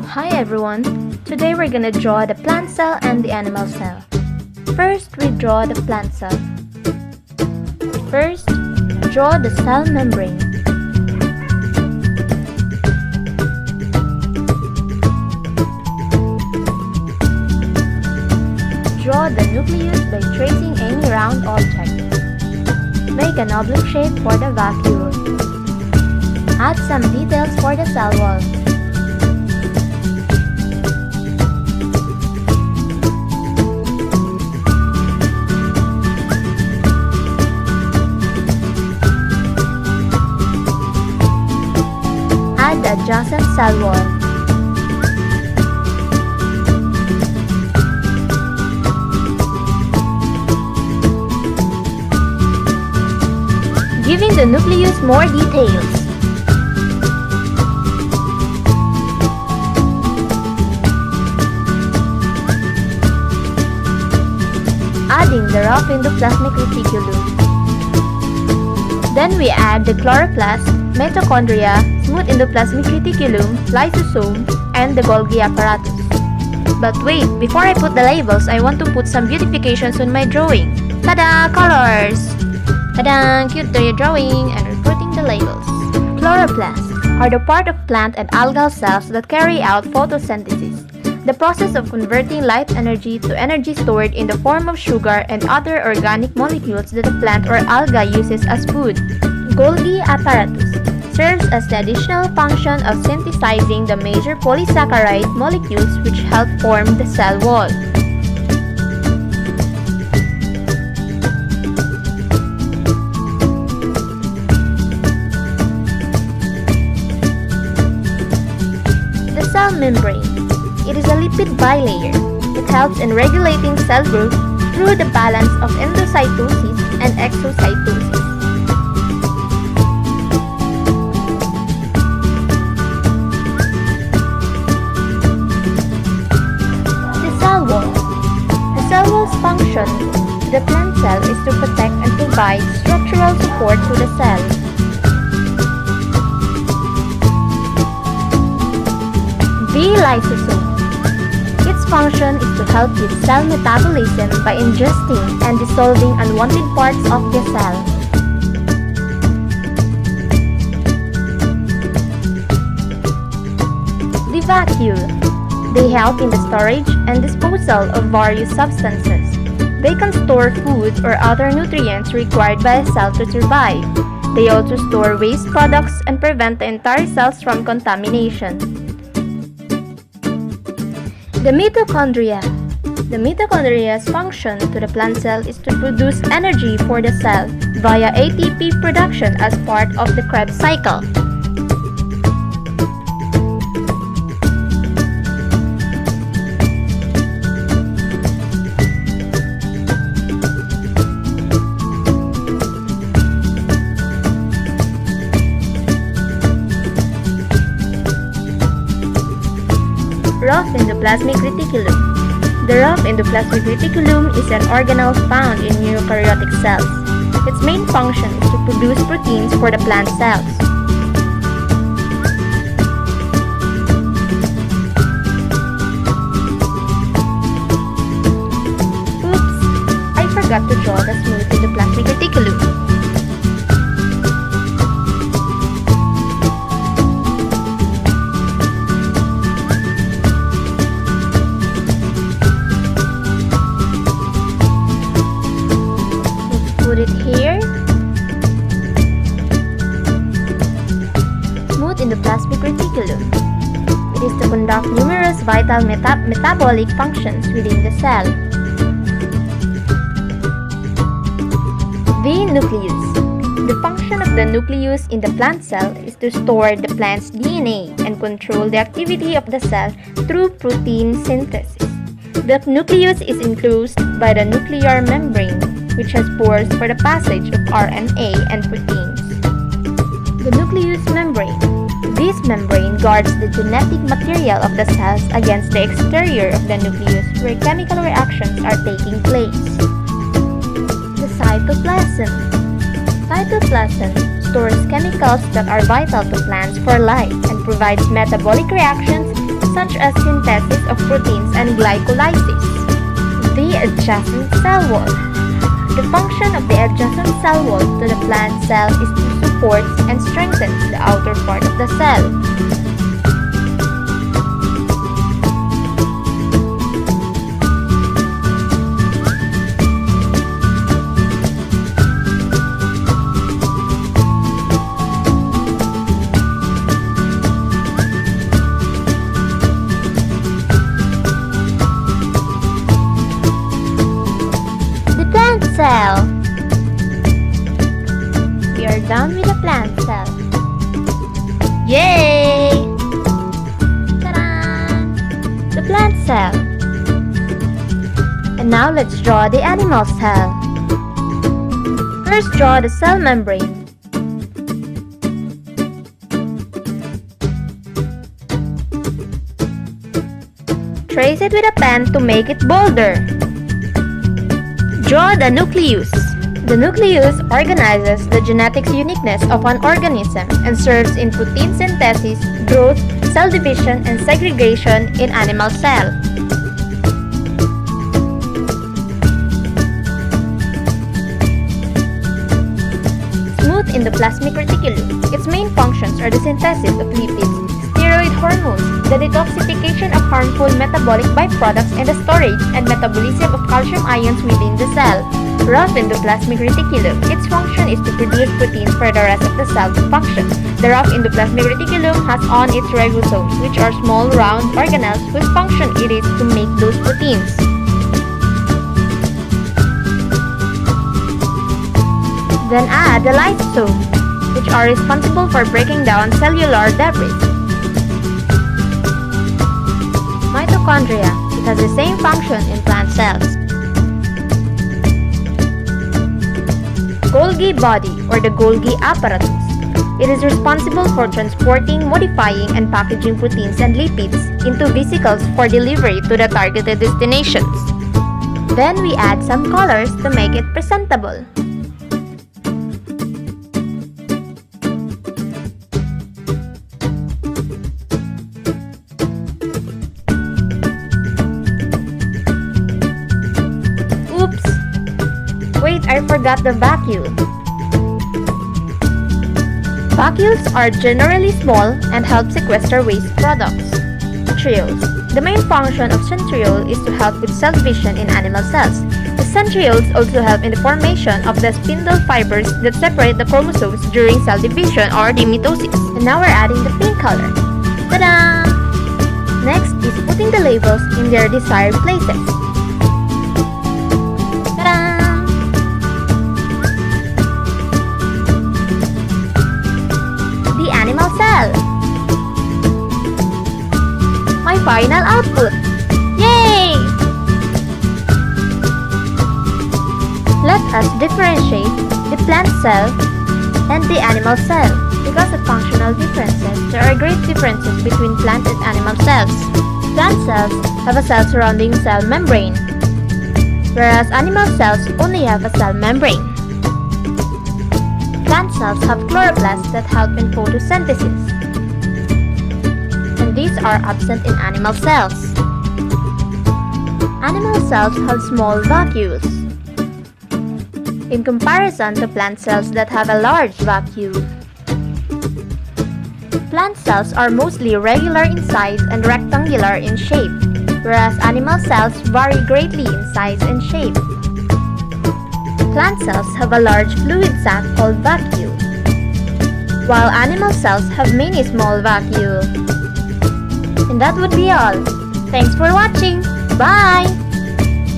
Hi everyone! Today we're gonna draw the plant cell and the animal cell. First, we draw the plant cell. First, draw the cell membrane. Draw the nucleus by tracing any round object. Make an oblique shape for the vacuole. Add some details for the cell wall. Add the adjacent cell wall. Giving the nucleus more details. Adding the rough endoplasmic reticulum. Then we add the chloroplast, mitochondria, smooth endoplasmic reticulum, lysosome, and the Golgi apparatus. But wait, before I put the labels, I want to put some beautifications on my drawing. Tada! Colors! Tada! Cute to your drawing and we're putting the labels. Chloroplasts are the part of plant and algal cells that carry out photosynthesis, the process of converting light energy to energy stored in the form of sugar and other organic molecules that a plant or alga uses as food. Golgi apparatus serves as the additional function of synthesizing the major polysaccharide molecules which help form the cell wall. The cell membrane. It is a lipid bilayer. It helps in regulating cell growth through the balance of endocytosis and exocytosis. The cell wall. The cell wall's function to the plant cell is to protect and provide structural support to the cell. The lysosome. Its function is to help with cell metabolism by ingesting and dissolving unwanted parts of the cell. The vacuole. They help in the storage and disposal of various substances. They can store food or other nutrients required by a cell to survive. They also store waste products and prevent the entire cells from contamination. The mitochondria. The mitochondria's function to the plant cell is to produce energy for the cell via ATP production as part of the Krebs cycle. Rough endoplasmic reticulum. The rough endoplasmic reticulum is an organelle found in eukaryotic cells. Its main function is to produce proteins for the plant cells. Oops! I forgot to draw the smooth endoplasmic reticulum. Put it here. Smooth endoplasmic reticulum. It is to conduct numerous vital metabolic functions within the cell. The nucleus. The function of the nucleus in the plant cell is to store the plant's DNA and control the activity of the cell through protein synthesis. The nucleus is enclosed by the nuclear membrane, which has pores for the passage of RNA and proteins. The nucleus membrane. This membrane guards the genetic material of the cells against the exterior of the nucleus where chemical reactions are taking place. The cytoplasm. Cytoplasm stores chemicals that are vital to plants for life and provides metabolic reactions such as synthesis of proteins and glycolysis. The adjacent cell wall. The function of the adjacent cell wall to the plant cell is to support and strengthen the outer part of the cell. Cell. We are done with the plant cell. Yay! Ta-da! The plant cell. And now let's draw the animal cell. First, draw the cell membrane. Trace it with a pen to make it bolder. Draw the nucleus. The nucleus organizes the genetic uniqueness of an organism and serves in protein synthesis, growth, cell division, and segregation in animal cell. Smooth endoplasmic reticulum. Its main functions are the synthesis of lipids, steroid hormones, the detoxification of harmful metabolic byproducts, and the storage and metabolism of calcium ions within the cell. Rough endoplasmic reticulum. Its function is to produce proteins for the rest of the cell to function. The rough endoplasmic reticulum has on its ribosomes, which are small round organelles whose function it is to make those proteins. Then add the lysosomes, which are responsible for breaking down cellular debris. Mitochondria. It has the same function in plant cells. Golgi body or the Golgi apparatus. It is responsible for transporting, modifying, and packaging proteins and lipids into vesicles for delivery to the targeted destinations. Then we add some colors to make it presentable. Wait, I forgot the vacuole. Vacuoles are generally small and help sequester waste products. Centrioles. The main function of centriole is to help with cell division in animal cells. The centrioles also help in the formation of the spindle fibers that separate the chromosomes during cell division or the mitosis. And now we're adding the pink color. Ta-da! Next is putting the labels in their desired places. Animal cell. My final output. Yay! Let us differentiate the plant cell and the animal cell. Because of functional differences, there are great differences between plant and animal cells. Plant cells have a cell surrounding cell membrane, whereas animal cells only have a cell membrane. Plant cells have chloroplasts that help in photosynthesis, and these are absent in animal cells. Animal cells have small vacuoles, in comparison to plant cells that have a large vacuole. Plant cells are mostly regular in size and rectangular in shape, whereas animal cells vary greatly in size and shape. Plant cells have a large fluid sac called vacuole, while animal cells have many small vacuoles. And that would be all. Thanks for watching. Bye!